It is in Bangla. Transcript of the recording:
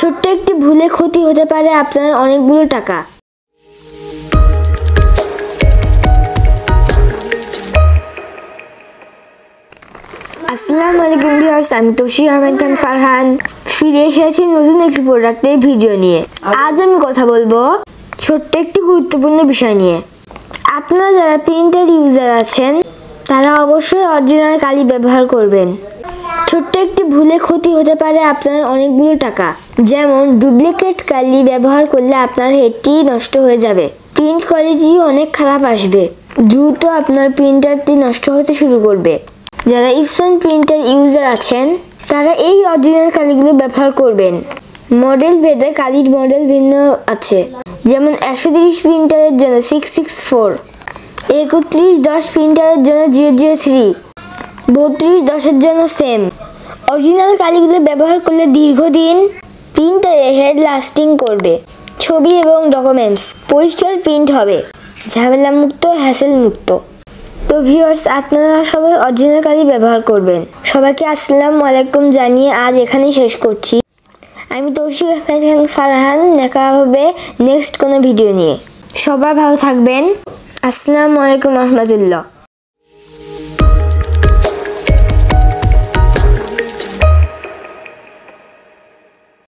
ছোট্ট একটি ভুলে ক্ষতি হতে পারে আপনার অনেকগুলো টাকা। আসসালামু আলাইকুম ভিউয়ার্স, আমি তৌসিক আহমেদ খান ফারহান ফিরে এসেছি নতুন একটি প্রোডাক্টের ভিডিও নিয়ে। আজ আমি কথা বলবো ছোট্ট একটি গুরুত্বপূর্ণ বিষয় নিয়ে। আপনারা যারা প্রিন্টার ইউজার আছেন তারা অবশ্যই অরিজিনাল কালি ব্যবহার করবেন। ছোট্ট একটি ভুলে ক্ষতি হতে পারে আপনার অনেকগুলো টাকা। যেমন ডুপ্লিকেট কালি ব্যবহার করলে আপনার হেডটি নষ্ট হয়ে যাবে, প্রিন্ট কোয়ালিটিও অনেক খারাপ আসবে, দ্রুত আপনার প্রিন্টারটি নষ্ট হতে শুরু করবে। যারা ইপসন প্রিন্টার ইউজার আছেন তারা এই অরিজিনাল কালিগুলো ব্যবহার করবেন। মডেল ভেদে কালির মডেল ভিন্ন আছে, যেমন 130 প্রিন্টারের জন্য 664, 3110 প্রিন্টারের জন্য 003, 3210-এর জন্য সেম। অরিজিনাল কালিগুলো ব্যবহার করলে দীর্ঘদিন প্রিন্টারে হেড লাস্টিং করবে, ছবি এবং ডকুমেন্টস পরিষ্কার প্রিন্ট হবে, ঝামেলা মুক্ত, হ্যাসেল মুক্ত। তো ভিউয়ার্স, আপনারা সবাই অরিজিনাল কালি ব্যবহার করবেন। সবাইকে আসসালামু আলাইকুম জানিয়ে আজ এখানেই শেষ করছি। আমি তৌসিক আহমেদ খান ফারহান, দেখা হবে নেক্সট কোনো ভিডিও নিয়ে। সবাই ভালো থাকবেন। আসসালামু আলাইকুম রহমতুল্লাহ।